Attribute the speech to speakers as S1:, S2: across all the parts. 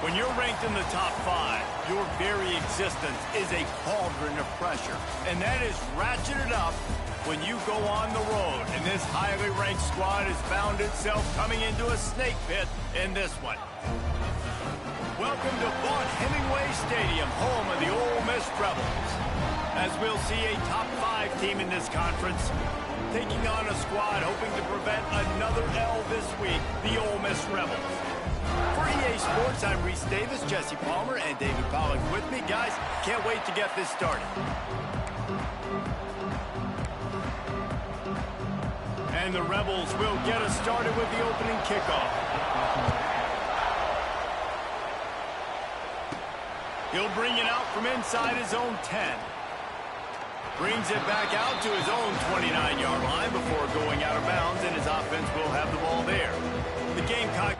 S1: When you're ranked in the top 5, your very existence is a cauldron of pressure. And that is ratcheted up when you go on the road. And this highly ranked squad has found itself coming into a snake pit in this one. Welcome to Vaught Hemingway Stadium, home of the Ole Miss Rebels. As we'll see a top 5 team in this conference taking on a squad hoping to prevent another L this week, the Ole Miss Rebels. For EA Sports, I'm Reese Davis, Jesse Palmer, and David Pollack with me. Guys, can't wait to get this started. And the Rebels will get us started with the opening kickoff. He'll bring it out from inside his own 10. Brings it back out to his own 29-yard line before going out of bounds, and his offense will have the ball there. The Gamecock.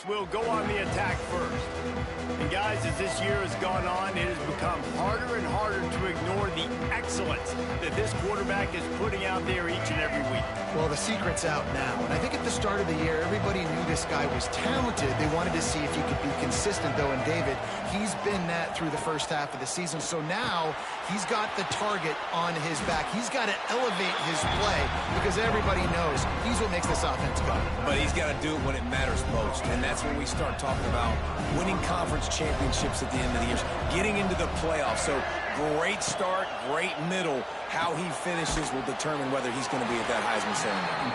S1: Will go on the attack first. And guys, as this year has gone on, it has become harder and harder to ignore the excellence that this quarterback is putting out there each and every week.
S2: Well, the secret's out now, and I think at the start of the year, everybody knew this guy was talented. They wanted to see if he could be consistent, though, and David, he's been that through the first half of the season. So now he's got the target on his back. He's got to elevate his play because everybody knows he's what makes this offense go.
S3: But he's got to do it when it matters most, and that's when we start talking about winning conference championships at the end of the year, getting into the playoffs. So great start, great middle. How he finishes will determine whether he's going to be at that Heisman ceremony.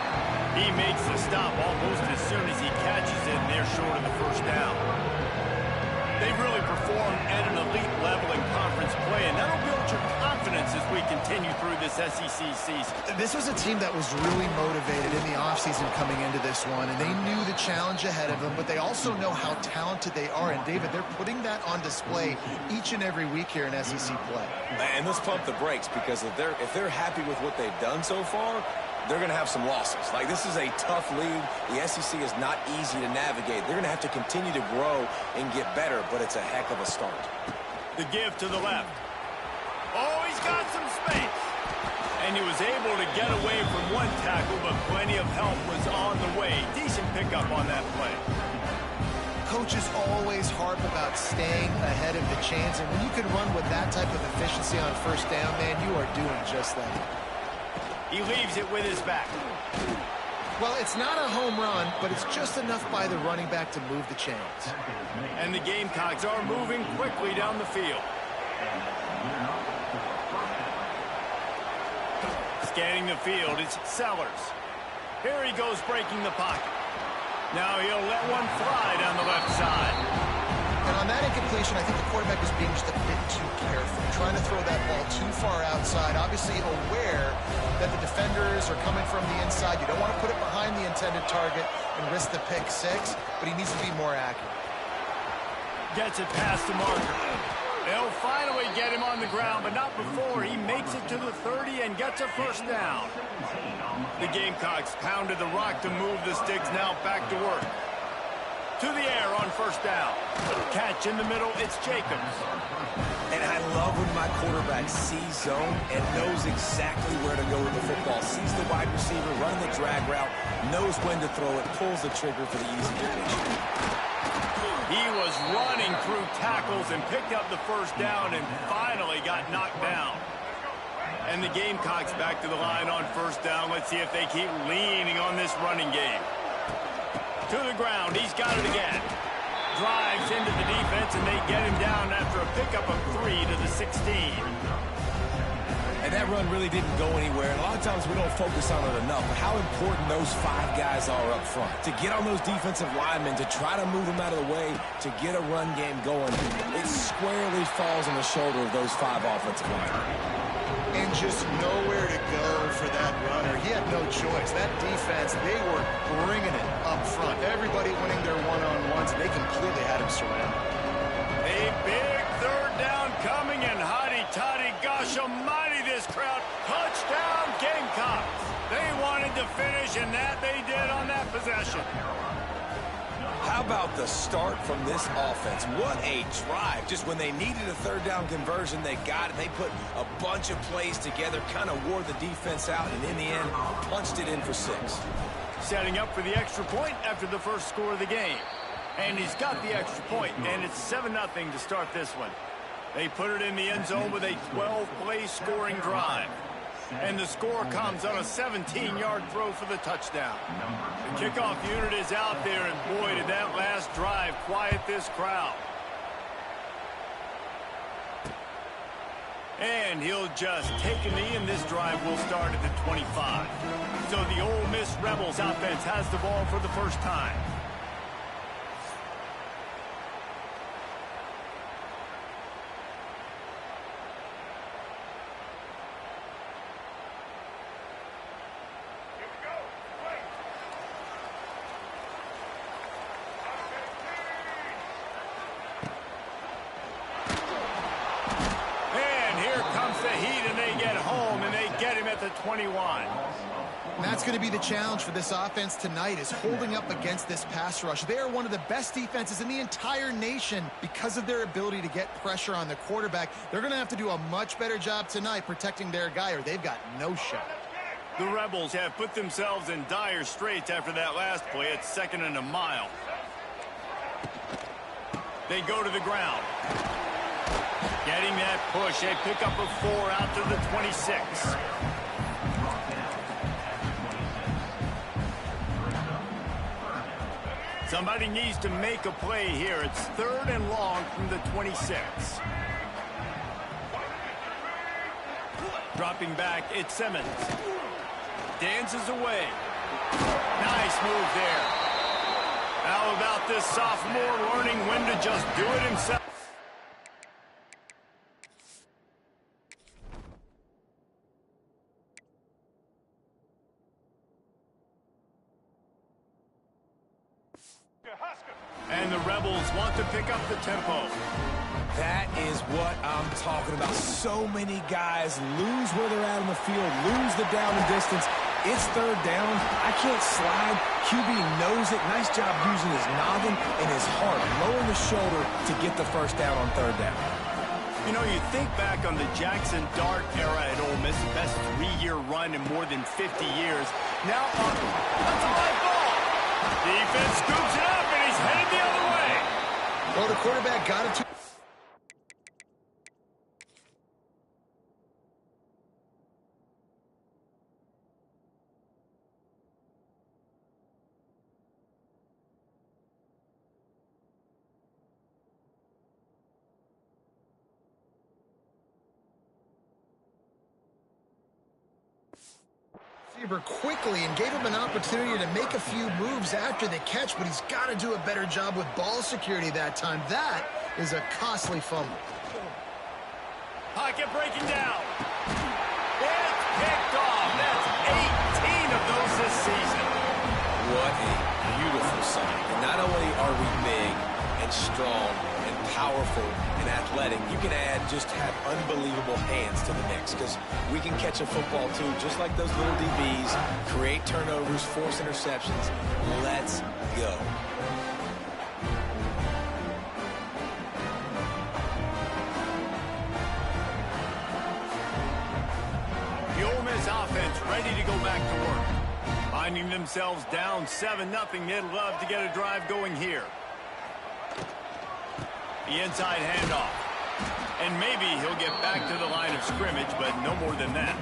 S1: He makes the stop almost as soon as he catches it, and they're short of the first down. They've really performed at an elite level in conference play, and that'll build your confidence as we continue through this SEC season.
S2: This was a team that was really motivated in the offseason coming into this one, and they knew the challenge ahead of them, but they also know how talented they are. And, David, they're putting that on display each and every week here in SEC play.
S3: And let's pump the brakes, because if they're happy with what they've done so far, they're going to have some losses. Like, this is a tough league. The SEC is not easy to navigate. They're going to have to continue to grow and get better, but it's a heck of a start.
S1: The give to the left. Oh, he's got some space. And he was able to get away from one tackle, but plenty of help was on the way. Decent pickup on that play.
S2: Coaches always harp about staying ahead of the chains, and when you can run with that type of efficiency on first down, man, you are doing just that.
S1: He leaves it with his back.
S2: Well, it's not a home run, but it's just enough by the running back to move the chains.
S1: And the Gamecocks are moving quickly down the field. Scanning the field, it's Sellers. Here he goes breaking the pocket. Now he'll let one fly down the left side.
S2: And on that incompletion, I think the quarterback was being just a bit too careful, trying to throw that ball too far outside, obviously aware that the defenders are coming from the inside. You don't want to put it behind the intended target and risk the pick six, but he needs to be more accurate.
S1: Gets it past the marker. They'll finally get him on the ground, but not before he makes it to the 30 and gets a first down. The Gamecocks pounded the rock to move the sticks, now back to work. To the air on first down. Catch in the middle, it's Jacobs.
S3: And I love when my quarterback sees zone and knows exactly where to go with the football. Sees the wide receiver, running the drag route, knows when to throw it, pulls the trigger for the easy completion.
S1: He was running through tackles and picked up the first down and finally got knocked down. And the Gamecocks back to the line on first down. Let's see if they keep leaning on this running game. To the ground, he's got it again. Drives into the defense, and they get him down after a pickup of 3 to the 16.
S3: And that run really didn't go anywhere. And a lot of times we don't focus on it enough, but how important those 5 guys are up front. To get on those defensive linemen, to try to move them out of the way, to get a run game going, it squarely falls on the shoulder of those 5 offensive linemen.
S2: And just nowhere to go for that runner. He had no choice. That defense, they were bringing it up front. Everybody winning their one-on-ones, and they completely had him surrounded.
S1: A big third down coming, and hotty-toddy, gosh almighty, this crowd. Touchdown, Gamecocks. They wanted to finish, and that they did on that possession.
S3: How about the start from this offense? What a drive. Just when they needed a third down conversion, they got it. They put a bunch of plays together, kind of wore the defense out, and in the end, punched it in for 6.
S1: Setting up for the extra point after the first score of the game. And he's got the extra point, and it's 7-0 to start this one. They put it in the end zone with a 12-play scoring drive. And the score comes on a 17-yard throw for the touchdown. The kickoff unit is out there, and boy, did that last drive quiet this crowd. And he'll just take a knee, and this drive will start at the 25. So the Ole Miss Rebels offense has the ball for the first time. At the 21.
S2: And that's going to be the challenge for this offense tonight, is holding up against this pass rush. They are one of the best defenses in the entire nation because of their ability to get pressure on the quarterback. They're going to have to do a much better job tonight protecting their guy, or they've got no shot.
S1: The Rebels have put themselves in dire straits after that last play. It's 2nd and a mile. They go to the ground. Getting that push, a pickup of 4 out to the 26. Somebody needs to make a play here. It's 3rd and long from the 26. Dropping back, it's Simmons. Dances away. Nice move there. How about this sophomore learning when to just do it himself? And the Rebels want to pick up the tempo.
S3: That is what I'm talking about. So many guys lose where they're at on the field, lose the down and distance. It's 3rd down. I can't slide. QB knows it. Nice job using his noggin and his heart, lowering the shoulder to get the first down on 3rd down.
S1: You know, you think back on the Jackson Dart era at Ole Miss, the best 3-year run in more than 50 years. Now, that's a high ball. Defense scoops it up, and he's headed the other way.
S2: Well, the quarterback got it to... quickly and gave him an opportunity to make a few moves after the catch, but he's got to do a better job with ball security that time. That is a costly fumble.
S1: Pocket breaking down. It's picked off. That's 18 of those this season.
S3: What a beautiful sight. And not only are we big and strong and powerful and athletic, you can just have unbelievable hands to the mix, because we can catch a football too, just like those little DBs, create turnovers, force interceptions. Let's go.
S1: The Ole Miss offense ready to go back to work. Finding themselves down 7-0, they'd love to get a drive going here. The inside handoff. And maybe he'll get back to the line of scrimmage, but no more than that.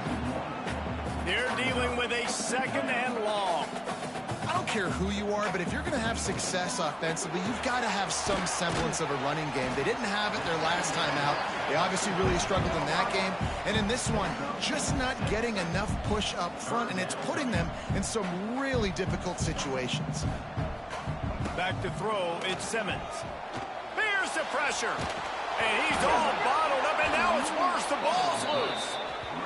S1: They're dealing with a 2nd and long.
S2: I don't care who you are, but if you're going to have success offensively, you've got to have some semblance of a running game. They didn't have it their last time out. They obviously really struggled in that game. And in this one, just not getting enough push up front, and it's putting them in some really difficult situations.
S1: Back to throw, it's Simmons. Here's the pressure. And he's all bottled up, and now it's worse. The ball's loose.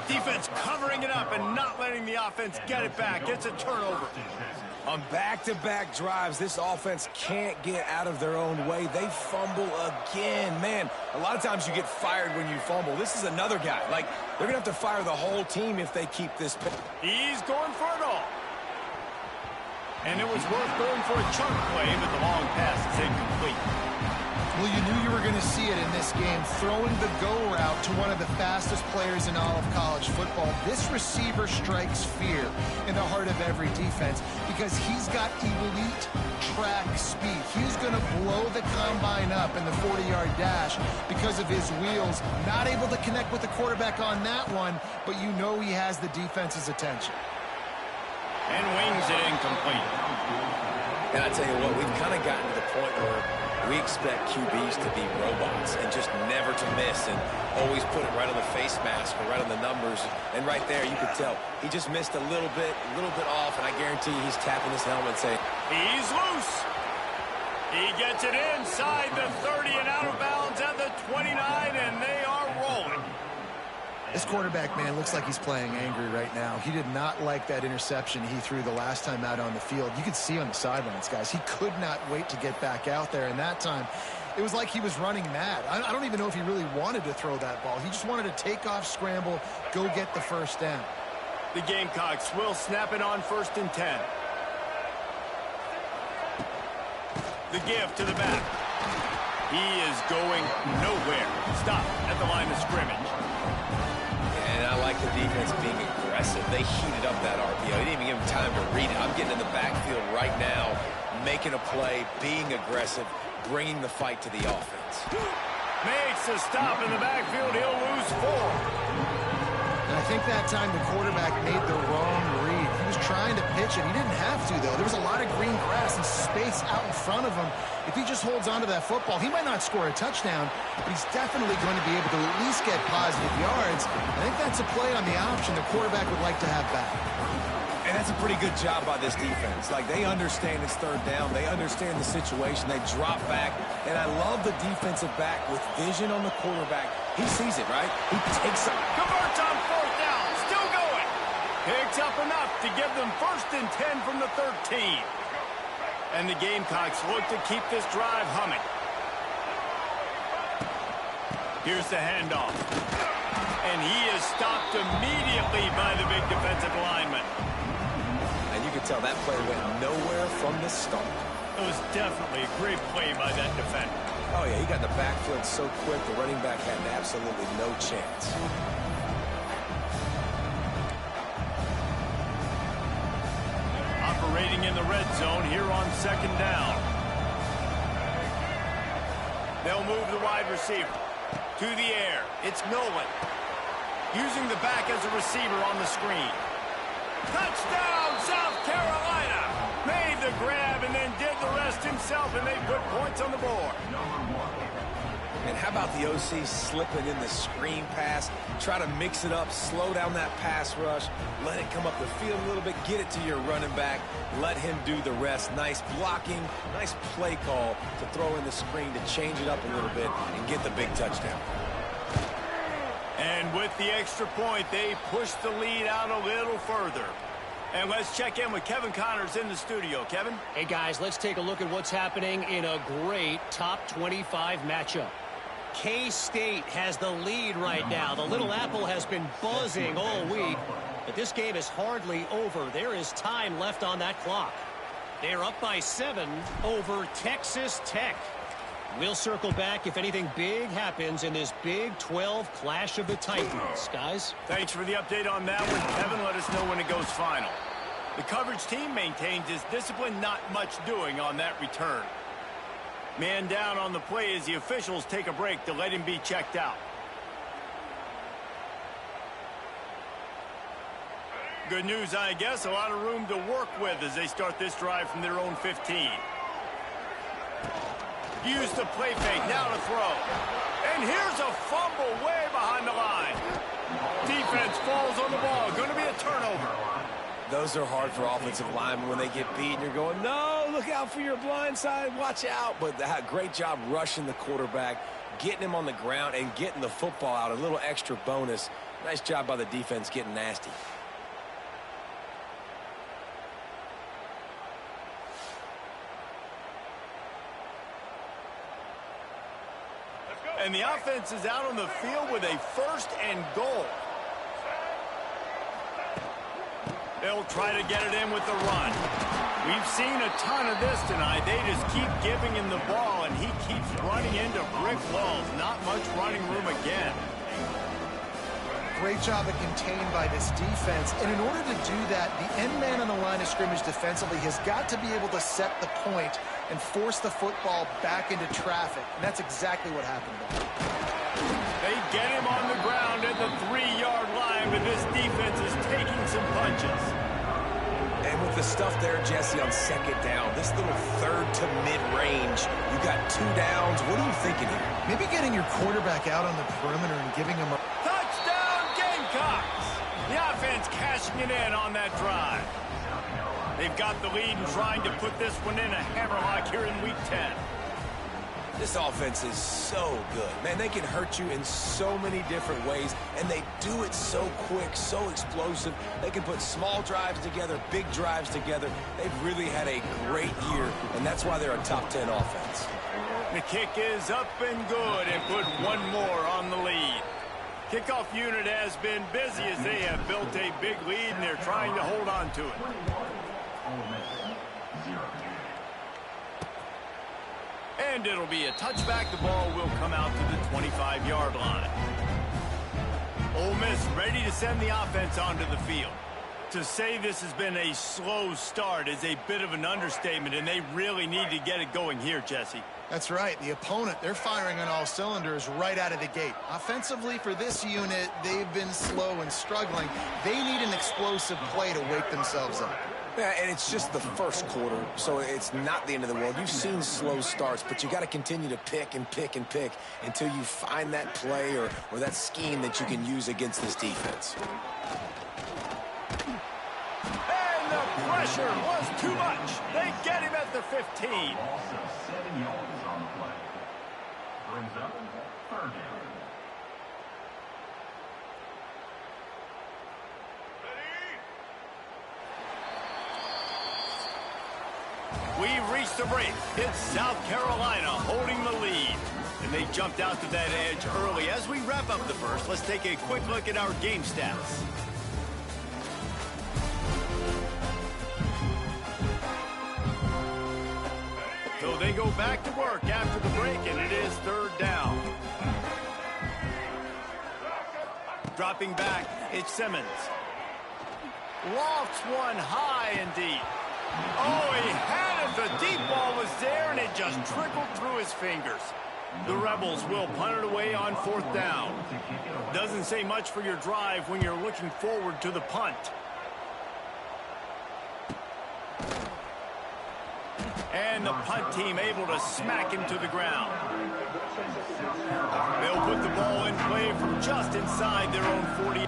S1: Defense covering it up and not letting the offense get it back. It's a turnover.
S3: On back-to-back drives, this offense can't get out of their own way. They fumble again. Man, a lot of times you get fired when you fumble. This is another guy. Like, they're going to have to fire the whole team if they keep this.
S1: He's going for it all. And it was worth going for a chunk play, but the long pass is incomplete.
S2: Well, you knew you were going to see it in this game, throwing the go route to one of the fastest players in all of college football. This receiver strikes fear in the heart of every defense because he's got elite track speed. He's going to blow the combine up in the 40-yard dash because of his wheels. Not able to connect with the quarterback on that one, but you know he has the defense's attention.
S1: And wings it incomplete.
S3: And I tell you what, we've kind of gotten to the point where we expect QBs to be robots and just never to miss and always put it right on the face mask or right on the numbers. And right there, you could tell he just missed a little bit off, and I guarantee you he's tapping his helmet saying,
S1: he's loose. He gets it inside the 30 and out of bounds at the 29, and they are rolling.
S2: This quarterback, man, looks like he's playing angry right now. He did not like that interception he threw the last time out on the field. You could see on the sidelines, guys, he could not wait to get back out there. And that time, it was like he was running mad. I don't even know if he really wanted to throw that ball. He just wanted to take off, scramble, go get the first down.
S1: The Gamecocks will snap it on 1st and 10. The give to the back. He is going nowhere. Stop at the line of scrimmage.
S3: and I like the defense being aggressive. They heated up that RPO. They didn't even give him time to read it. I'm getting in the backfield right now, making a play, being aggressive, bringing the fight to the offense.
S1: Makes a stop in the backfield. He'll lose 4.
S2: And I think that time the quarterback made the wrong read. He was trying to pitch it. He didn't have to, though. There was a lot of green grass and space out in front of him. If he just holds on to that football, he might not score a touchdown, but he's definitely going to be able to at least get positive yards. I think that's a play on the option the quarterback would like to have back.
S3: And that's a pretty good job by this defense. Like, they understand it's third down. They understand the situation. They drop back. And I love the defensive back with vision on the quarterback. He sees it, right? He takes it.
S1: Converts on 4th down. Still going. Picks up enough to give them 1st and 10 from the 13. And the Gamecocks look to keep this drive humming. Here's the handoff. And he is stopped immediately by the big defensive lineman.
S3: And you can tell that play went nowhere from the start.
S1: It was definitely a great play by that defender.
S3: Oh, yeah, he got in the backfield so quick, the running back had absolutely no chance.
S1: Operating in the red zone here on 2nd down. They'll move the wide receiver to the air. It's Nolan using the back as a receiver on the screen. Touchdown, South Carolina! Made the grab and then did the rest himself, and they put points on the board.
S3: And how about the OC slipping in the screen pass? Try to mix it up, slow down that pass rush, let it come up the field a little bit, get it to your running back, let him do the rest. Nice blocking, nice play call to throw in the screen to change it up a little bit and get the big touchdown.
S1: And with the extra point, they push the lead out a little further. And let's check in with Kevin Connors in the studio. Kevin?
S4: Hey, guys, let's take a look at what's happening in a great top 25 matchup. K-State has the lead right now. The Little Apple has been buzzing all week, but this game is hardly over. There is time left on that clock. They're up by 7 over Texas Tech. We'll circle back if anything big happens in this Big 12 Clash of the Titans. Guys?
S1: Thanks for the update on that one, Kevin. Let us know when it goes final. The coverage team maintains his discipline, not much doing on that return. Man down on the play as the officials take a break to let him be checked out. Good news, I guess. A lot of room to work with as they start this drive from their own 15. Use the play fake. Now to throw. And here's a fumble way behind the line. Defense falls on the ball. Going to be a turnover.
S3: Those are hard for offensive linemen when they get beat and you're going, no, look out for your blind side, watch out. But great job rushing the quarterback, getting him on the ground, and getting the football out. A little extra bonus. Nice job by the defense getting nasty.
S1: And the offense is out on the field with a 1st and goal. They'll try to get it in with the run. We've seen a ton of this tonight. They just keep giving him the ball, and he keeps running into brick walls. Not much running room again.
S2: Great job of contained by this defense. And in order to do that, the end man on the line of scrimmage defensively has got to be able to set the point and force the football back into traffic. And that's exactly what happened there.
S1: They get him on the ground at the 3-yard line, but this defense is taking some punches.
S3: And with the stuff there, Jesse, on 2nd down, this little 3rd to mid-range, you got 2 downs. What are you thinking here?
S2: Maybe getting your quarterback out on the perimeter and giving him a...
S1: Touchdown, Gamecocks! The offense cashing it in on that drive. They've got the lead and trying to put this one in a hammerlock here in Week 10.
S3: This offense is so good. Man, they can hurt you in so many different ways, and they do it so quick, so explosive. They can put small drives together, big drives together. They've really had a great year, and that's why they're a top 10 offense.
S1: The kick is up and good, and put one more on the lead. Kickoff unit has been busy as they have built a big lead, and they're trying to hold on to it. And it'll be a touchback. The ball will come out to the 25-yard line. Ole Miss ready to send the offense onto the field. To say this has been a slow start is a bit of an understatement, and they really need to get it going here, Jesse.
S2: That's right. The opponent, they're firing on all cylinders right out of the gate. Offensively, for this unit, they've been slow and struggling. They need an explosive play to wake themselves up.
S3: Yeah, and it's just the 1st quarter, so it's not the end of the world. You've seen slow starts, but you got to continue to pick and pick and pick until you find that play or that scheme that you can use against this defense.
S1: And the pressure was too much. They get him at the 15.
S5: Also 7 yards on the play. Brings up 3rd down.
S1: We've reached the break. It's South Carolina holding the lead. And they jumped out to that edge early. As we wrap up the first, let's take a quick look at our game stats. So they go back to work after the break, and it is 3rd down. Dropping back, it's Simmons. Lofts one high and deep. Oh, he had it. The deep ball was there, and it just trickled through his fingers. The Rebels will punt it away on 4th down. Doesn't say much for your drive when you're looking forward to the punt. And the punt team able to smack him to the ground. They'll put the ball in play from just inside their own 40.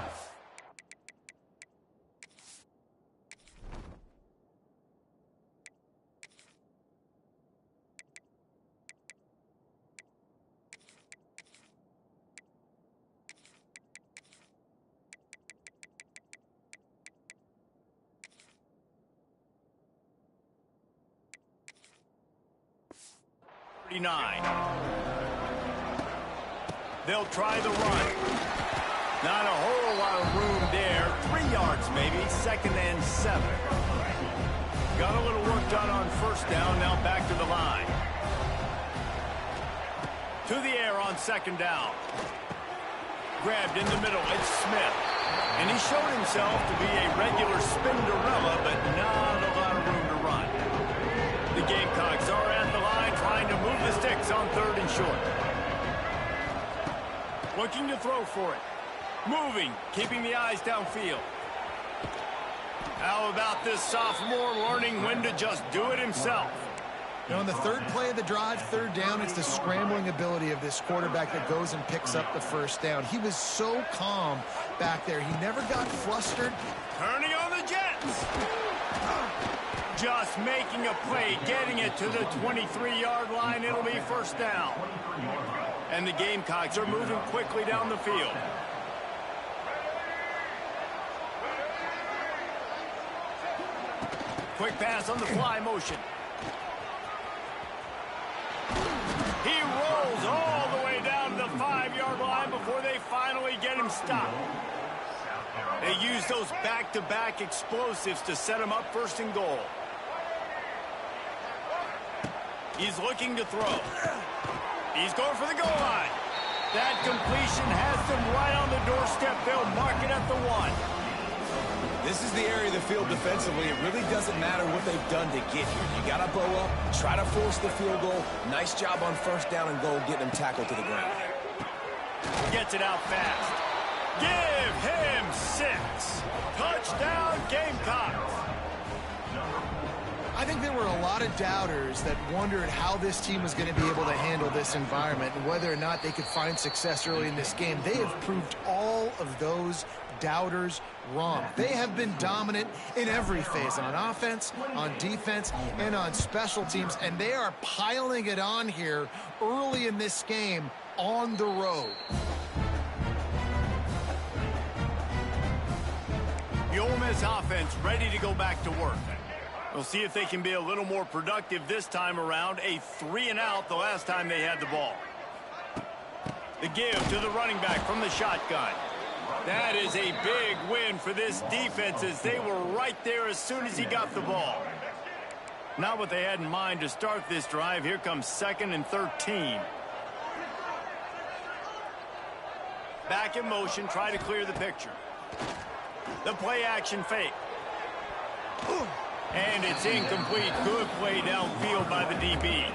S1: They'll try the run. Not a whole lot of room there. 3 yards maybe. 2nd and 7. Got a little work done on 1st down. Now back to the line. To the air on 2nd down. Grabbed in the middle. It's Smith. And he showed himself to be a regular Spinderella, but not a lot of room to run. The Gamecocks are at the line trying to move the sticks on 3rd and short. Looking to throw for it. Moving, keeping the eyes downfield. How about this sophomore learning when to just do it himself?
S2: You know, on the third play of the drive, third down, it's the scrambling ability of this quarterback that goes and picks up the first down. He was so calm back there. He never got flustered.
S1: Turning on the Jets. Just making a play, getting it to the 23-yard line. It'll be first down. And the Gamecocks are moving quickly down the field. Quick pass on the fly motion. He rolls all the way down to the 5-yard line before they finally get him stopped. They use those back-to-back explosives to set him up first and goal. He's looking to throw. He's going for the goal line. That completion has them right on the doorstep. They'll mark it at the 1.
S3: This is the area of the field defensively. It really doesn't matter what they've done to get here. You got to bow up, try to force the field goal. Nice job on first down and goal, getting him tackled to the ground.
S1: Gets it out fast. Give him 6. Touchdown, Gamecocks.
S2: I think there were a lot of doubters that wondered how this team was going to be able to handle this environment and whether or not they could find success early in this game. They have proved all of those doubters wrong. They have been dominant in every phase, on offense, on defense, and on special teams, and they are piling it on here early in this game on the road.
S1: The Ole Miss offense ready to go back to work. We'll see if they can be a little more productive this time around. A 3-and-out the last time they had the ball. The give to the running back from the shotgun. That is a big win for this defense as they were right there as soon as he got the ball. Not what they had in mind to start this drive. Here comes 2nd and 13. Back in motion, try to clear the picture. The play action fake. And it's incomplete. Good play downfield by the DB.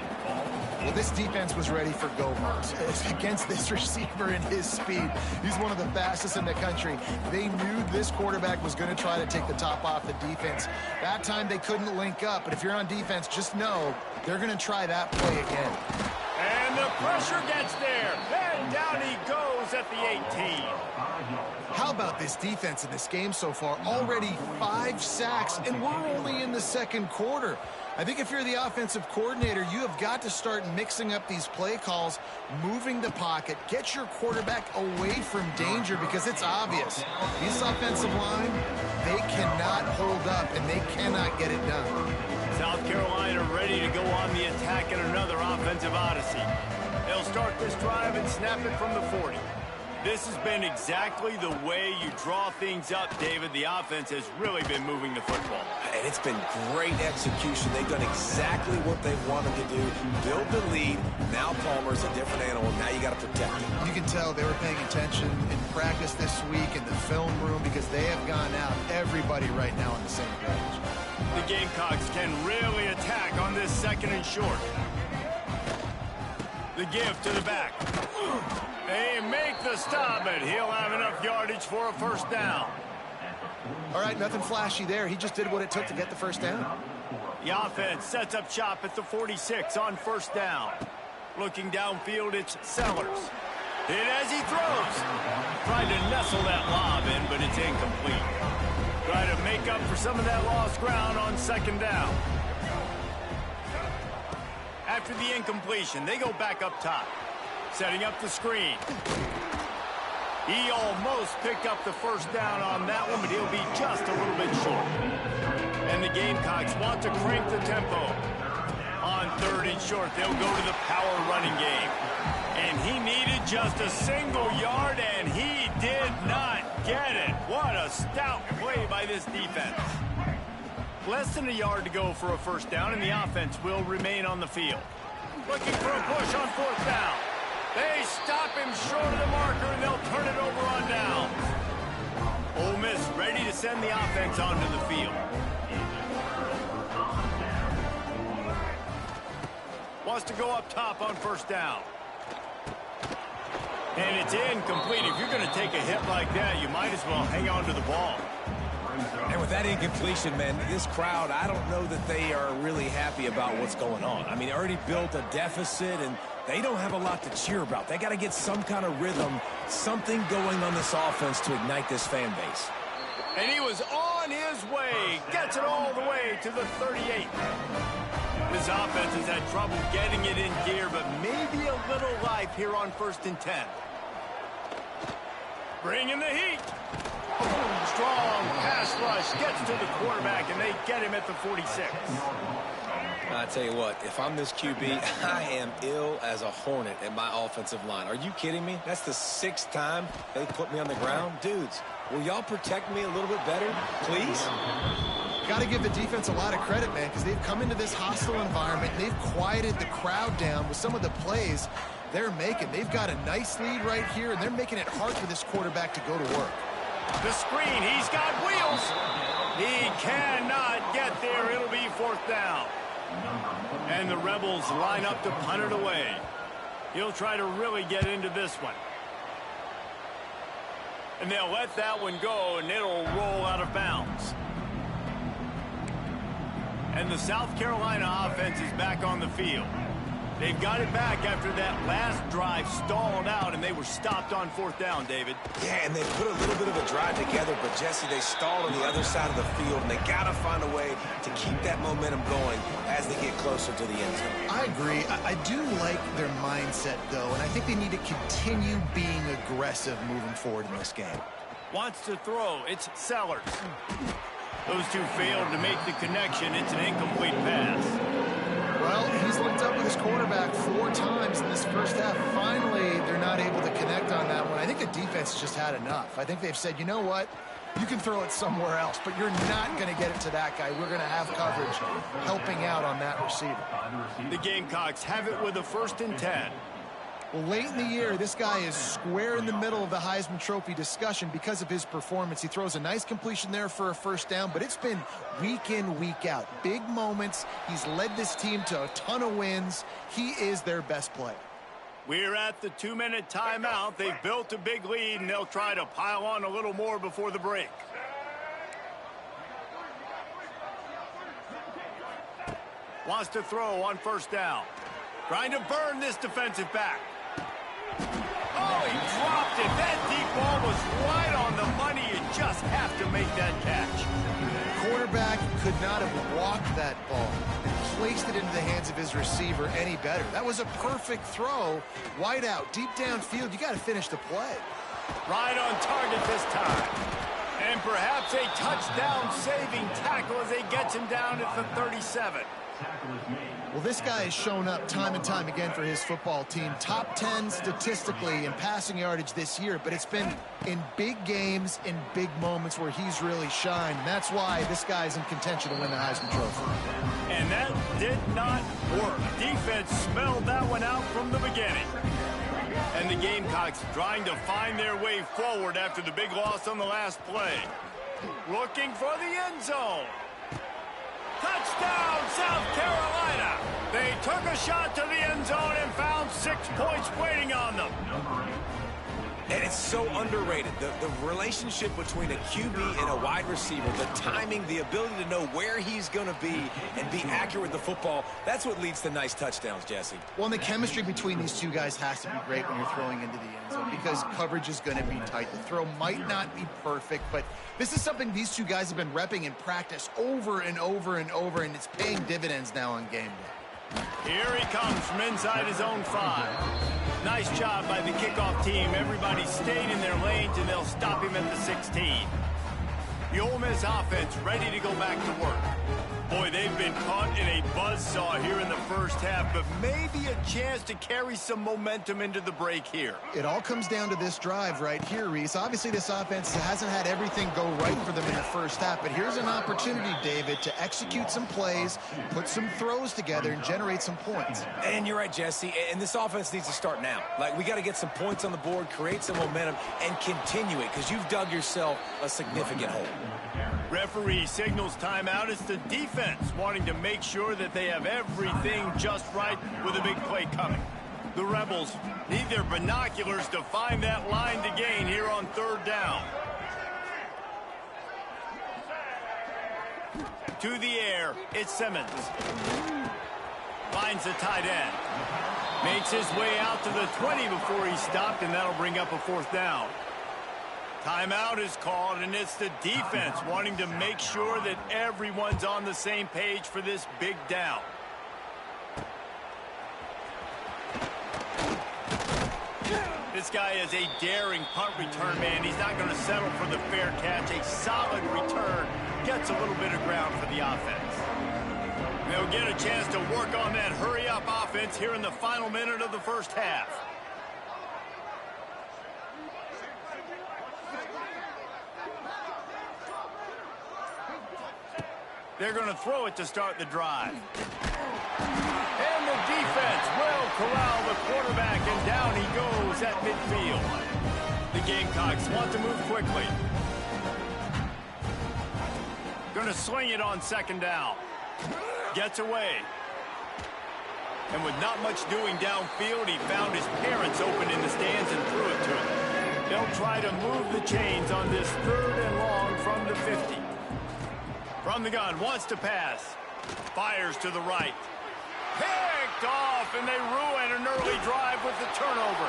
S2: Well, this defense was ready for go marks against this receiver and his speed. He's one of the fastest in the country. They knew this quarterback was going to try to take the top off the defense. That time they couldn't link up, but if you're on defense, just know they're going to try that play again.
S1: And the pressure gets there. And down he goes at the 18.
S2: How about this defense in this game so far? Already 5 sacks, and we're only in the second quarter. I think if you're the offensive coordinator, you have got to start mixing up these play calls, moving the pocket, get your quarterback away from danger because it's obvious. This offensive line, they cannot hold up, and they cannot get it done.
S1: South Carolina ready to go on the attack in another offensive odyssey. They'll start this drive and snap it from the 40. This has been exactly the way you draw things up, David. The offense has really been moving the football.
S3: And it's been great execution. They've done exactly what they wanted to do. Build the lead. Now Palmer's a different animal. Now you got to protect him.
S2: You can tell they were paying attention in practice this week in the film room because they have gone out, everybody right now on the same page.
S1: The Gamecocks can really attack on this 2nd and short. The give to the back. They make the stop, but he'll have enough yardage for a first down.
S2: All right, nothing flashy there. He just did what it took to get the first down.
S1: The offense sets up shop at the 46 on first down. Looking downfield, it's Sellers. Hit as he throws. Tried to nestle that lob in, but it's incomplete. Try to make up for some of that lost ground on 2nd down. After the incompletion, they go back up top. Setting up the screen. He almost picked up the first down on that one, but he'll be just a little bit short. And the Gamecocks want to crank the tempo. On 3rd and short, they'll go to the power running game. And he needed just a single yard, and he did not get it. What a stout play by this defense. Less than a yard to go for a first down, and the offense will remain on the field. Looking for a push on 4th down. They stop him short of the marker, and they'll turn it over on down. Ole Miss ready to send the offense onto the field. Wants to go up top on first down. And it's incomplete. If you're going to take a hit like that, you might as well hang on to the ball.
S3: And with that incompletion, man, this crowd, I don't know that they are really happy about what's going on. I mean, they already built a deficit, and they don't have a lot to cheer about. They got to get some kind of rhythm, something going on this offense to ignite this fan base.
S1: And he was on his way. Gets it all the way to the 38. This offense has had trouble getting it in gear, but maybe a little life here on 1st and 10. Bring in the heat. Strong pass rush gets to the quarterback, and they get him at the 46.
S3: I tell you what, if I'm this QB, I am ill as a hornet at my offensive line. Are you kidding me? That's the 6th time they put me on the ground. Dudes, will y'all protect me a little bit better, please?
S2: Got to give the defense a lot of credit, man, because they've come into this hostile environment. They've quieted the crowd down with some of the plays they're making. They've got a nice lead right here, and they're making it hard for this quarterback to go to work.
S1: The screen, he's got wheels. He cannot get there. It'll be 4th down. And the Rebels line up to punt it away. He'll try to really get into this one. And they'll let that one go, and it'll roll out of bounds. And the South Carolina offense is back on the field. They've got it back after that last drive stalled out, and they were stopped on 4th down, David.
S3: Yeah, and they put a little bit of a drive together, but, Jesse, they stalled on the other side of the field, and they got to find a way to keep that momentum going as they get closer to the end zone.
S2: I agree. I do like their mindset, though, and I think they need to continue being aggressive moving forward in this game.
S1: Wants to throw. It's Sellers. Those two failed to make the connection. It's an incomplete pass.
S2: Well, he's linked up with his quarterback 4 times in this first half. Finally, they're not able to connect on that one. I think the defense just had enough. I think they've said, you know what? You can throw it somewhere else, but you're not going to get it to that guy. We're going to have coverage helping out on that receiver.
S1: The Gamecocks have it with a 1st and 10.
S2: Well, late in the year, this guy is square in the middle of the Heisman Trophy discussion because of his performance. He throws a nice completion there for a 1st down, but it's been week in, week out. Big moments. He's led this team to a ton of wins. He is their best player.
S1: We're at the 2-minute timeout. They've built a big lead, and they'll try to pile on a little more before the break. Wants to throw on 1st down. Trying to burn this defensive back. Oh, he dropped it. That deep ball was right on the money. You just have to make that catch.
S2: The quarterback could not have walked that ball and placed it into the hands of his receiver any better. That was a perfect throw. Wide out, deep downfield. You got to finish the play.
S1: Right on target this time. And perhaps a touchdown-saving tackle as they get him down at the 37.
S2: Well, this guy has shown up time and time again for his football team. Top 10 statistically in passing yardage this year, but it's been in big games, in big moments where he's really shined. That's why this guy's in contention to win the Heisman Trophy.
S1: And that did not work. Defense smelled that one out from the beginning. And the Gamecocks trying to find their way forward after the big loss on the last play. Looking for the end zone. Touchdown, South Carolina. They took a shot to the end zone and found 6 points waiting on them.
S3: And it's so underrated. The relationship between a QB and a wide receiver, the timing, the ability to know where he's going to be and be accurate with the football, that's what leads to nice touchdowns, Jesse.
S2: Well, and the chemistry between these two guys has to be great when you're throwing into the end zone because coverage is going to be tight. The throw might not be perfect, but this is something these two guys have been repping in practice over and over and over, and it's paying dividends now on game day.
S1: Here he comes from inside his own 5. Nice job by the kickoff team. Everybody stayed in their lanes, and they'll stop him at the 16. The Ole Miss offense ready to go back to work. Boy, they've been caught in a buzzsaw here in the first half, but maybe a chance to carry some momentum into the break here.
S2: It all comes down to this drive right here, Reese. Obviously, this offense hasn't had everything go right for them in the first half, but here's an opportunity, David, to execute some plays, put some throws together, and generate some points.
S3: And you're right, Jesse, and this offense needs to start now. Like, we got to get some points on the board, create some momentum, and continue it, because you've dug yourself a significant hole.
S1: Referee signals timeout. It's the defense wanting to make sure that they have everything just right with a big play coming. The Rebels need their binoculars to find that line to gain here on 3rd down. To the air, it's Simmons. Finds the tight end. Makes his way out to the 20 before he stopped, and that'll bring up a 4th down. Timeout is called, and it's the defense wanting to make sure that everyone's on the same page for this big down. This guy is a daring punt return man. He's not going to settle for the fair catch. A solid return gets a little bit of ground for the offense. They'll get a chance to work on that hurry-up offense here in the final minute of the first half. They're going to throw it to start the drive. And the defense will corral the quarterback, and down he goes at midfield. The Gamecocks want to move quickly. Going to swing it on 2nd down. Gets away. And with not much doing downfield, he found his parents open in the stands and threw it to him. They'll try to move the chains on this 3rd and long from the 50. From the gun, wants to pass. Fires to the right. Picked off, and they ruin an early drive with the turnover.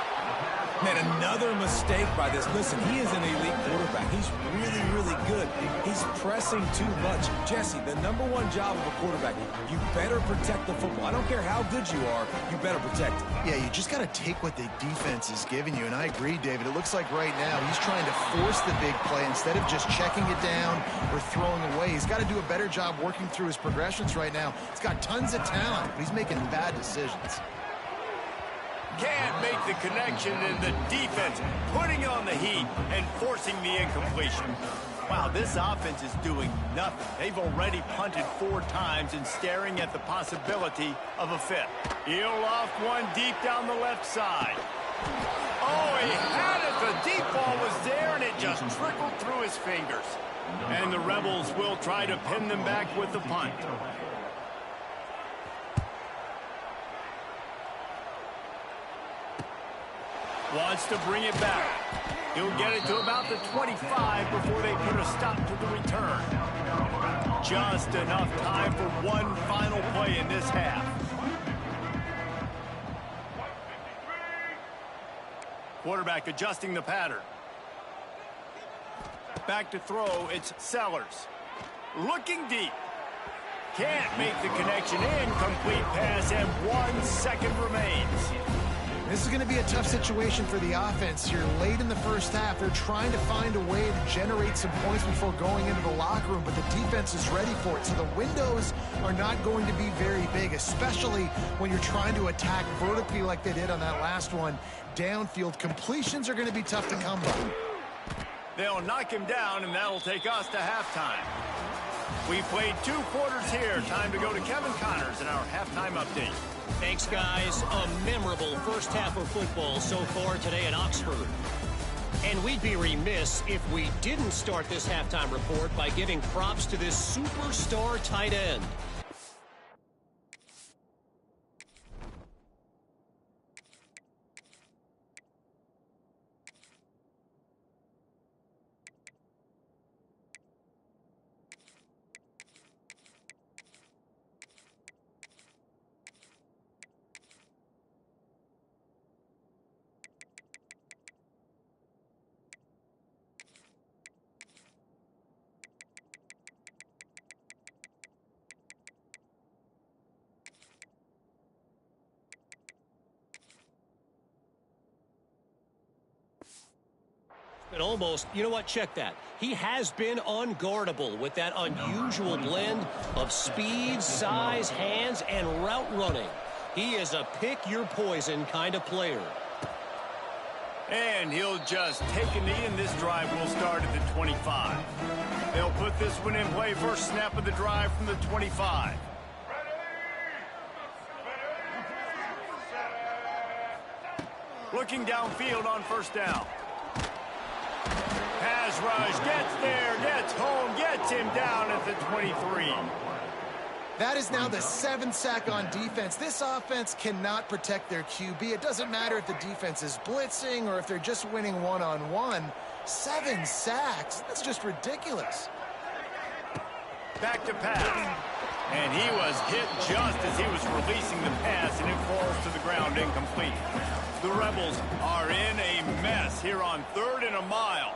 S3: Man, another mistake by this. Listen, he is an elite quarterback. He's really, really good. He's pressing too much. Jesse, the #1 job of a quarterback, you better protect the football. I don't care how good you are, you better protect it.
S2: Yeah, you just got to take what the defense is giving you, and I agree, David. It looks like right now he's trying to force the big play instead of just checking it down or throwing away. He's got to do a better job working through his progressions right now. He's got tons of talent, but he's making bad decisions.
S1: Can't make the connection, and the defense putting on the heat and forcing the incompletion. Wow, this offense is doing nothing. They've already punted 4 times and staring at the possibility of a 5th. He'll off one deep down the left side. Oh, he had it. The deep ball was there, and it just trickled through his fingers. And the Rebels will try to pin them back with the punt. Wants to bring it back. He'll get it to about the 25 before they put a stop to the return. Just enough time for one final play in this half. Quarterback adjusting the pattern. Back to throw, it's Sellers. Looking deep. Can't make the connection. Incomplete pass, and 1 second remains.
S2: This is going to be a tough situation for the offense here. Late in the first half, they're trying to find a way to generate some points before going into the locker room, but the defense is ready for it. So the windows are not going to be very big, especially when you're trying to attack vertically like they did on that last one. Downfield completions are going to be tough to come by.
S1: They'll knock him down, and that'll take us to halftime. We played 2 quarters here. Time to go to Kevin Connors in our halftime update.
S4: Thanks, guys. A memorable first half of football so far today in Oxford. And we'd be remiss if we didn't start this halftime report by giving props to this superstar tight end. And almost, you know what, check that. He has been unguardable with that unusual blend of speed, size, hands, and route running. He is a pick-your-poison kind of player.
S1: And he'll just take a knee, and this drive will start at the 25. They'll put this one in play. First snap of the drive from the 25. Looking downfield on first down. Pass rush, gets there, gets home, gets him down at the 23.
S2: That is now the 7th sack on defense. This offense cannot protect their QB. It doesn't matter if the defense is blitzing or if they're just winning one-on-one. 7 sacks, that's just ridiculous.
S1: Back to pass. And he was hit just as he was releasing the pass, and it falls to the ground incomplete. The Rebels are in a mess here on 3rd and a mile.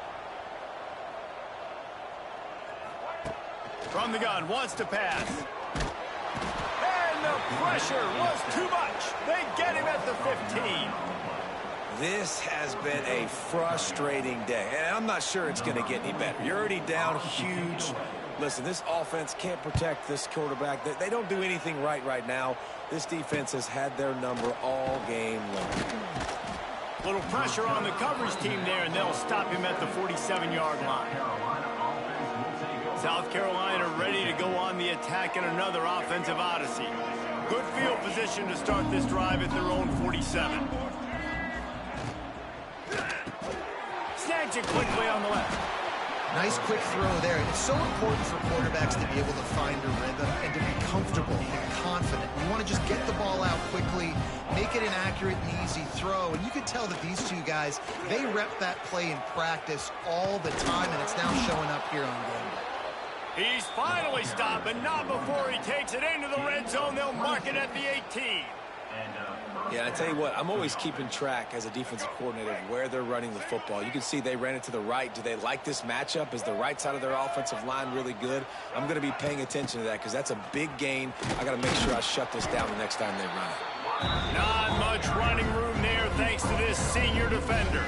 S1: From the gun, wants to pass. And the pressure was too much. They get him at the 15.
S3: This has been a frustrating day, and I'm not sure it's going to get any better. You're already down huge. Listen, this offense can't protect this quarterback. They don't do anything right now. This defense has had their number all game long.
S1: Little pressure on the coverage team there, and they'll stop him at the 47-yard line. South Carolina ready to go on the attack in another offensive odyssey. Good field position to start this drive at their own 47. Snags it quickly on the left.
S2: Nice quick throw there. And it's so important for quarterbacks to be able to find a rhythm and to be comfortable and confident. You want to just get the ball out quickly, make it an accurate and easy throw. And you can tell that these two guys, they rep that play in practice all the time, and it's now showing up here on game day.
S1: He's finally stopped, but not before he takes it into the red zone. They'll mark it at the 18.
S3: Yeah, I tell you what, I'm always keeping track as a defensive coordinator of where they're running the football. You can see they ran it to the right. Do they like this matchup? Is the right side of their offensive line really good? I'm going to be paying attention to that because that's a big gain. I got to make sure I shut this down the next time they run it.
S1: Not much running room there thanks to this senior defender.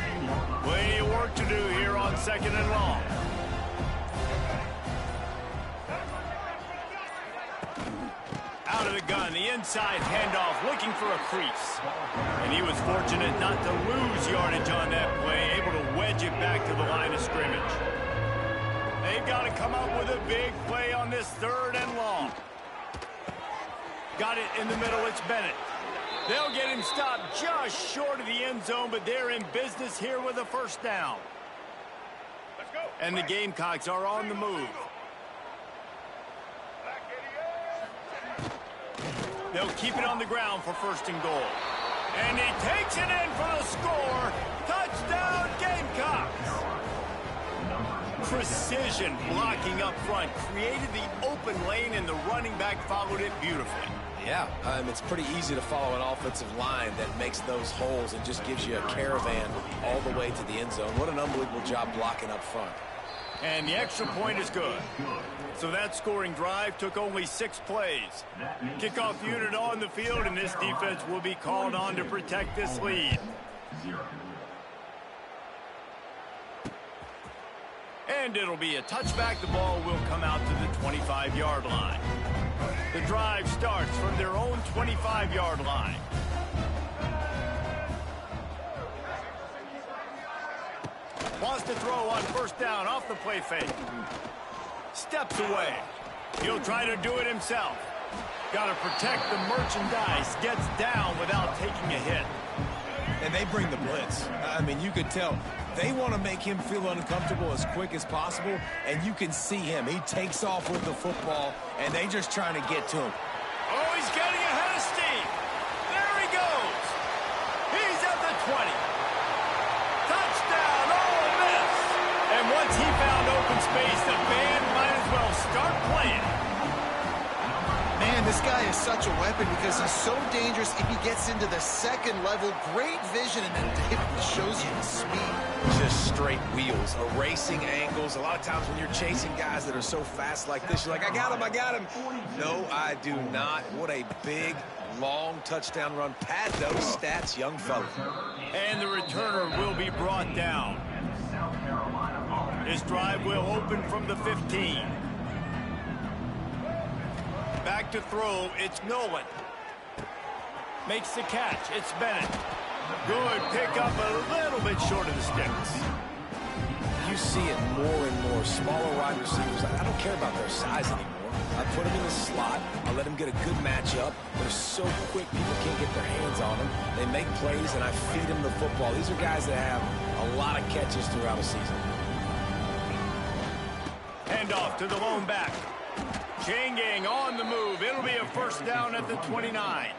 S1: Plenty of work to do here on 2nd and long. Out of the gun, the inside handoff, looking for a crease. And he was fortunate not to lose yardage on that play, able to wedge it back to the line of scrimmage. They've got to come up with a big play on this 3rd and long. Got it in the middle, it's Bennett. They'll get him stopped just short of the end zone, but they're in business here with a first down. Let's go. And the Gamecocks are on the move. They'll keep it on the ground for 1st and goal. And he takes it in for the score. Touchdown, Gamecocks. Precision blocking up front created the open lane, and the running back followed it beautifully.
S3: Yeah, it's pretty easy to follow an offensive line that makes those holes and just gives you a caravan all the way to the end zone. What an unbelievable job blocking up front.
S1: And the extra point is good. So that scoring drive took only 6 plays. Kickoff unit on the field, and this defense will be called on to protect this lead. And it'll be a touchback. The ball will come out to the 25-yard line. The drive starts from their own 25-yard line. Wants to throw on 1st down off the play fake. Steps away. He'll try to do it himself. Got to protect the merchandise. Gets down without taking a hit.
S3: And they bring the blitz. I mean, you could tell they want to make him feel uncomfortable as quick as possible, and you can see him. He takes off with the football, and they just trying to get to him.
S1: Oh, he's getting ahead of steam. There he goes. He's at the 20. Touchdown, Ole Miss. And once he found open space, the band might as well start playing.
S2: Man, this guy is such a weapon because he's so dangerous if he gets into the 2nd level. Great vision, and then David shows you the speed.
S3: Just straight wheels, erasing angles. A lot of times when you're chasing guys that are so fast like this, you're like, I got him. No, I do not. What a big, long touchdown run. Pad those stats, young fella.
S1: And the returner will be brought down. This drive will open from the 15. Back to throw, it's Nolan. Makes the catch, it's Bennett. Good pickup, a little bit short of the sticks.
S3: You see it more and more. Smaller wide receivers, I don't care about their size anymore. I put them in the slot. I let them get a good matchup. They're so quick, people can't get their hands on them. They make plays, and I feed them the football. These are guys that have a lot of catches throughout a season.
S1: Handoff to the lone back. Chain gang on the move. It'll be a 1st down at the 29.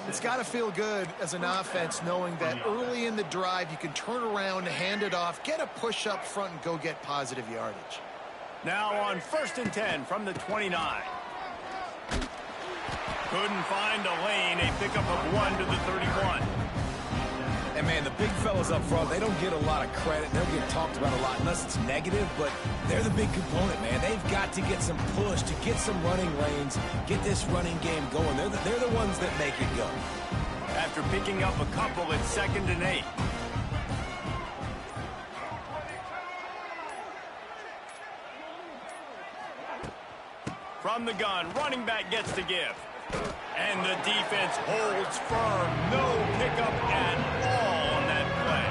S2: It's got to feel good as an offense knowing that early in the drive you can turn around, hand it off, get a push up front, and go get positive yardage.
S1: Now on 1st and 10 from the 29. Couldn't find a lane. A pickup of 1 to the 31.
S3: And, man, the big fellas up front, they don't get a lot of credit. They'll get talked about a lot unless it's negative, but they're the big component, man. They've got to get some push, to get some running lanes, get this running game going. They're the ones that make it go.
S1: After picking up a couple, it's 2nd and 8. From the gun, running back gets to give. And the defense holds firm. No pickup at all on that play.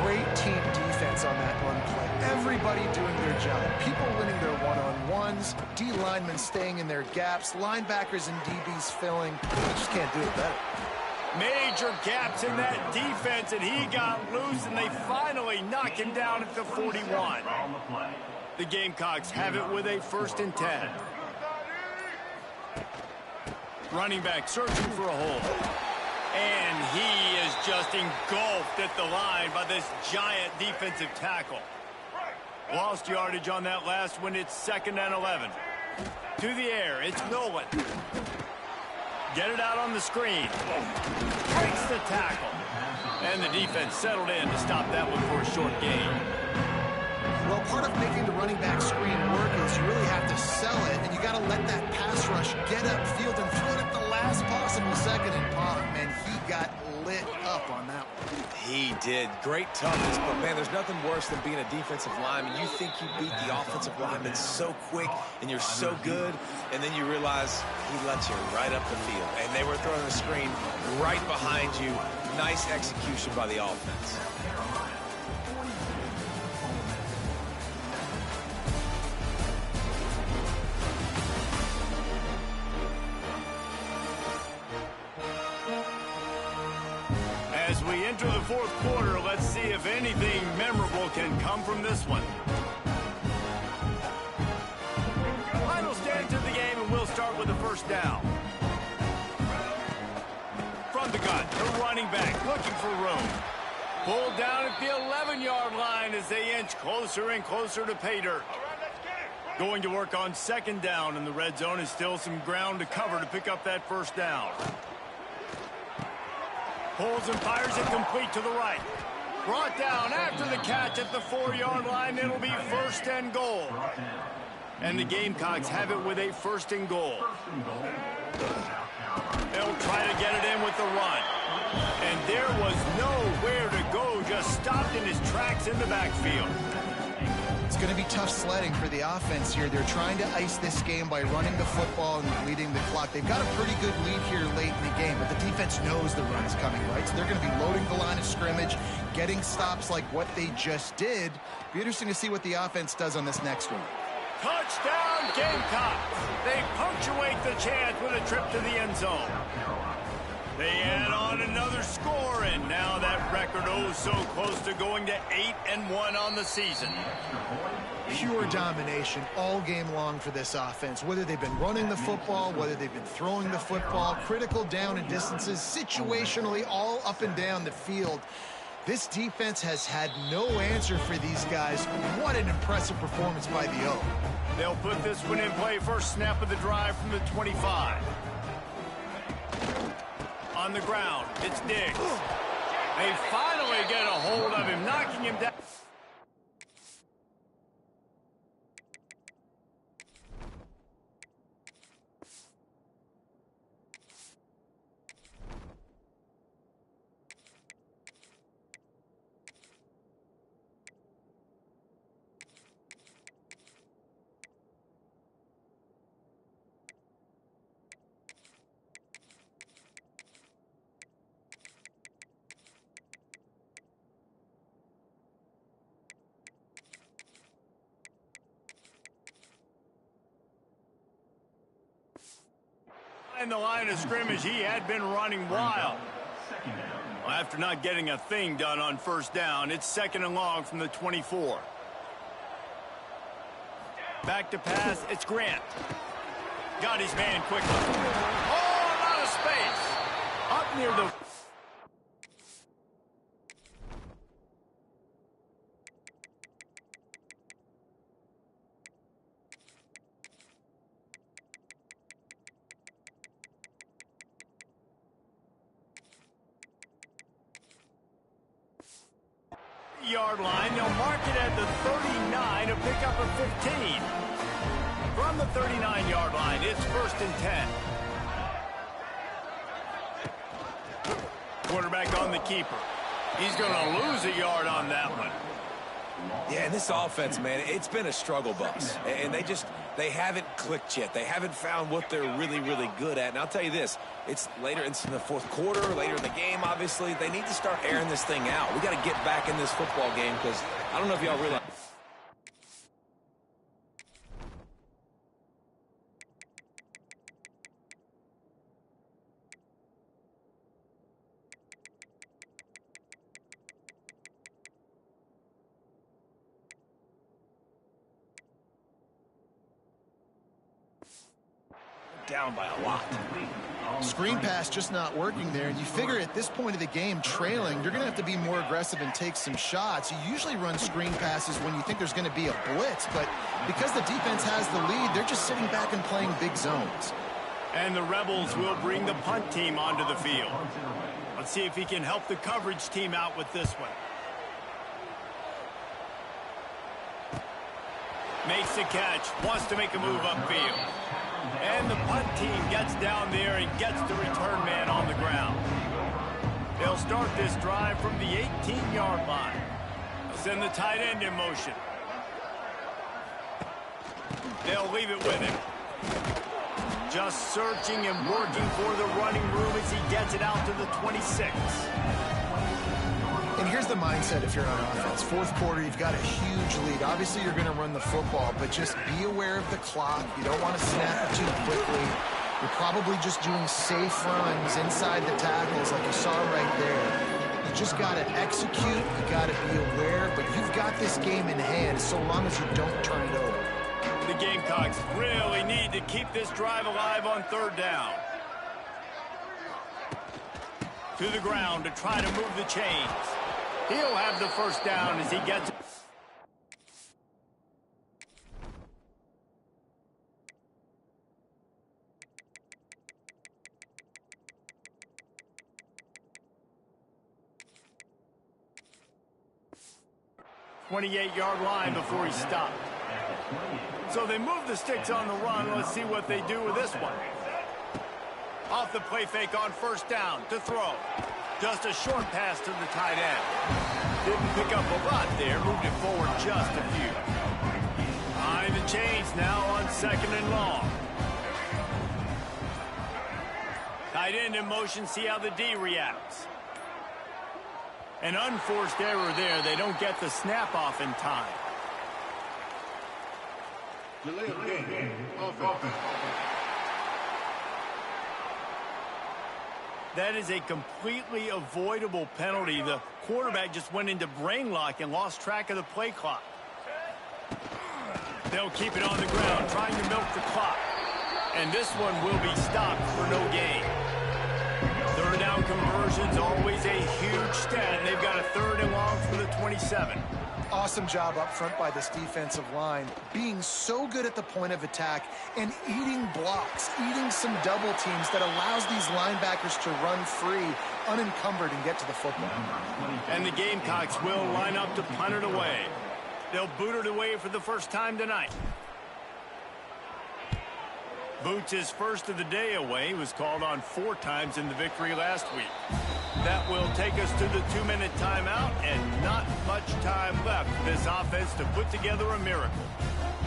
S2: Great team defense on that run play. Everybody doing their job. People winning their one-on-ones, D linemen staying in their gaps, linebackers and DBs filling. You just can't do it better.
S1: Major gaps in that defense, and he got loose, and they finally knock him down at the 41. The Gamecocks have it with a 1st and 10. Running back searching for a hole. And he is just engulfed at the line by this giant defensive tackle. Lost yardage on that last one. It's 2nd and 11. To the air, it's Nolan. Get it out on the screen. Breaks the tackle. And the defense settled in to stop that one for a short gain.
S2: Well, part of making the running back screen work is you really have to sell it, and you got to let that pass rush get upfield and throw it at the last possible second. And man, he got lit up on that one.
S3: He did. Great toughness, but, man, there's nothing worse than being a defensive lineman. You think you beat the offensive lineman so quick, and you're so good, and then you realize he lets you right up the field. And they were throwing a screen right behind you. Nice execution by the offense.
S1: As we enter the 4th quarter, let's see if anything memorable can come from this one. Final stance of the game, and we'll start with the 1st down. From the gun, the running back looking for room. Pulled down at the 11-yard line as they inch closer and closer to pay dirt. Going to work on 2nd down, and the red zone is still some ground to cover to pick up that 1st down. Pulls and fires it complete to the right. Brought down after the catch at the 4-yard line. It'll be 1st and goal. And the Gamecocks have it with a 1st and goal. They'll try to get it in with the run. And there was nowhere to go, just stopped in his tracks in the backfield.
S2: It's going to be tough sledding for the offense here. They're trying to ice this game by running the football and leading the clock. They've got a pretty good lead here late in the game, but the defense knows the run's coming, right? So they're going to be loading the line of scrimmage, getting stops like what they just did. Be interesting to see what the offense does on this next one.
S1: Touchdown, Gamecocks! They punctuate the chance with a trip to the end zone. They add on another score, and now that record so close to going to 8-1 on the season.
S2: Pure domination all game long for this offense. Whether they've been running the football, whether they've been throwing the football, critical down and distances, situationally all up and down the field. This defense has had no answer for these guys. What an impressive performance by the O.
S1: They'll put this one in play. First snap of the drive from the 25. On the ground, it's Diggs. They finally get a hold of him, knocking him down. In the line of scrimmage, he had been running wild. Well, after not getting a thing done on 1st down, it's 2nd and long from the 24. Back to pass, it's Grant. Got his man quickly. Oh, a lot of space. Up near the... 38-yard line. They'll mark it at the 39 to pick up a 15. From the 39-yard line, it's 1st and 10. Quarterback on the keeper. He's going to lose a yard on that one.
S3: Yeah, and this offense, man, it's been a struggle bus. And they haven't clicked yet. They haven't found what they're really, really good at. And I'll tell you this, it's later in the fourth quarter, later in the game, obviously. They need to start airing this thing out. We got to get back in this football game because I don't know if y'all realize. Down by a lot.
S2: Screen pass just not working there. And you figure at this point of the game, trailing, you're going to have to be more aggressive and take some shots. You usually run screen passes when you think there's going to be a blitz, but because the defense has the lead, they're just sitting back and playing big zones.
S1: And the Rebels will bring the punt team onto the field. Let's see if he can help the coverage team out with this one. Makes the catch, wants to make a move upfield. And the punt team gets down there and gets the return man on the ground. They'll start this drive from the 18-yard line. They'll send the tight end in motion. They'll leave it with him. Just searching and working for the running room as he gets it out to the 26.
S2: And here's the mindset if you're on offense. Fourth quarter, you've got a huge lead. Obviously, you're going to run the football, but just be aware of the clock. You don't want to snap it too quickly. You're probably just doing safe runs inside the tackles like you saw right there. You just got to execute. You got to be aware, but you've got this game in hand so long as you don't turn it over.
S1: The Gamecocks really need to keep this drive alive on 3rd down. To the ground to try to move the chains. He'll have the 1st down as he gets it. .28-yard line before he stopped. So they move the sticks on the run. Let's see what they do with this one. Off the play fake on 1st down to throw. Just a short pass to the tight end. Didn't pick up a lot there. Moved it forward just a few. Behind the chains now on 2nd and long. Tight end in motion. See how the D reacts. An unforced error there. They don't get the snap off in time.
S5: Delay of game. Offense.
S1: That is a completely avoidable penalty. The quarterback just went into brain lock and lost track of the play clock. They'll keep it on the ground, trying to milk the clock. And this one will be stopped for no gain. 3rd down conversion's always a huge stat. They've got a 3rd and long for the 27.
S2: Awesome job up front by this defensive line, being so good at the point of attack and eating blocks, eating some double teams that allows these linebackers to run free, unencumbered, and get to the football.
S1: And the Gamecocks will line up to punt it away. They'll boot it away for the 1st time tonight. Boots his 1st of the day away. He was called on 4 times in the victory last week. That will take us to the 2-minute timeout, and not much time left for this offense to put together a miracle.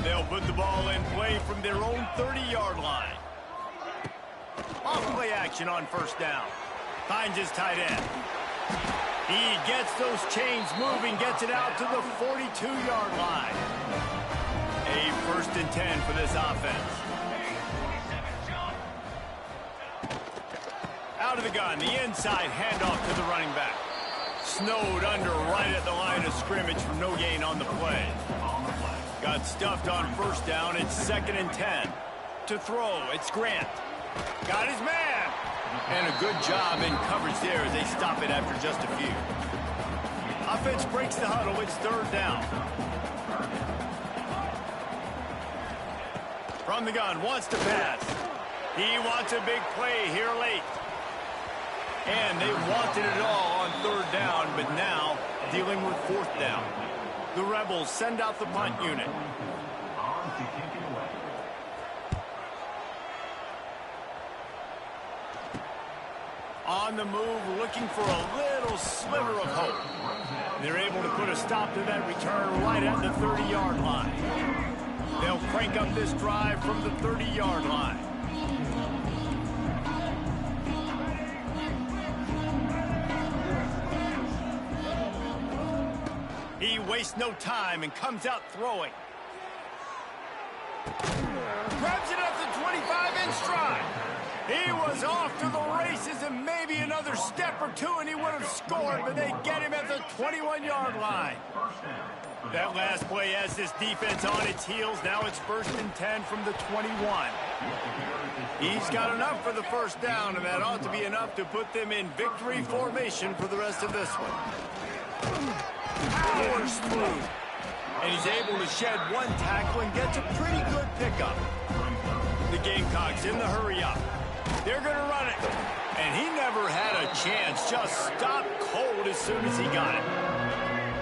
S1: They'll put the ball in play from their own 30-yard line. Off play action on 1st down. Finds his tight end. He gets those chains moving, gets it out to the 42-yard line. A 1st and 10 for this offense. Out of the gun, the inside handoff to the running back. Snowed under right at the line of scrimmage for no gain on the play. Got stuffed on 1st down. It's 2nd and 10. To throw, it's Grant. Got his man. And a good job in coverage there as they stop it after just a few. Offense breaks the huddle. It's 3rd down. From the gun, wants to pass. He wants a big play here late. And they wanted it all on 3rd down, but now dealing with fourth down. The Rebels send out the punt unit.
S5: On to kick it away.
S1: On the move, looking for a little sliver of hope. They're able to put a stop to that return right at the 30-yard line. They'll crank up this drive from the 30-yard line. He wastes no time and comes out throwing. Grabs it at the 25 in stride. He was off to the races and maybe another step or two and he would have scored, but they get him at the 21-yard line. That last play has this defense on its heels. Now it's 1st and 10 from the 21. He's got enough for the first down, and that ought to be enough to put them in victory formation for the rest of this one. Powers through. And he's able to shed one tackle and gets a pretty good pickup. The Gamecocks in the hurry up. They're going to run it. And he never had a chance. Just stopped cold as soon as he got it.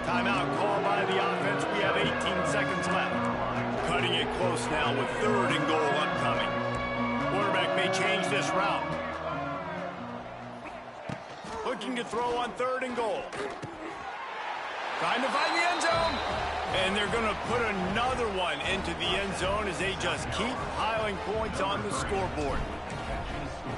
S1: Timeout called by the offense. We have 18 seconds left. Cutting it close now with 3rd and goal upcoming. Quarterback may change this route. Looking to throw on 3rd and goal. Trying to find the end zone. And they're going to put another one into the end zone as they just keep piling points on the scoreboard.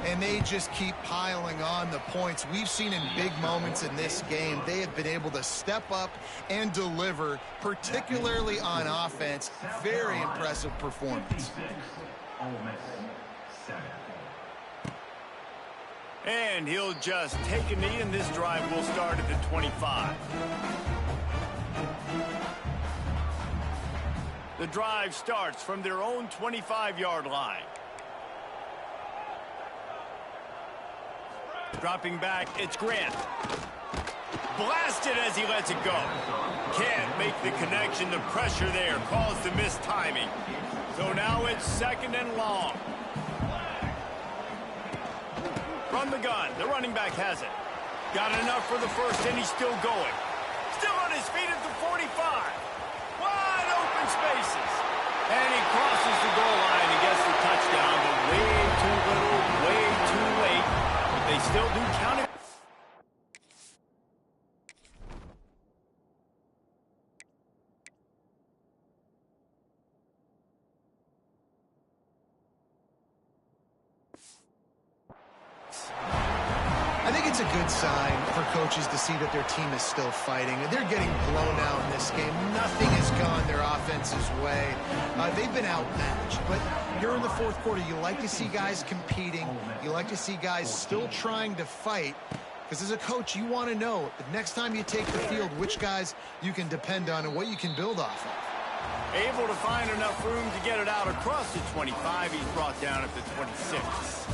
S2: And they just keep piling on the points. We've seen in big moments in this game, they have been able to step up and deliver, particularly on offense. Very impressive performance.
S1: And he'll just take a knee, and this drive will start at the 25. The drive starts from their own 25-yard line. Dropping back, it's Grant. Blasted as he lets it go. Can't make the connection. The pressure there caused the missed timing. So now it's 2nd and long. From the gun, the running back has it. Got enough for the first, and he's still going. Still on his feet at the 45. Wide open spaces. And he crosses the goal line and gets the touchdown, but way too little, way too late. But they still do count it.
S2: I think it's a good sign for coaches to see that their team is still fighting. They're getting blown out in this game. Nothing has gone their offense's way. They've been outmatched, but you're in the 4th quarter. You like to see guys competing. You like to see guys still trying to fight. Because as a coach, you want to know the next time you take the field, which guys you can depend on and what you can build off of.
S1: Able to find enough room to get it out across the 25. He's brought down at the 26.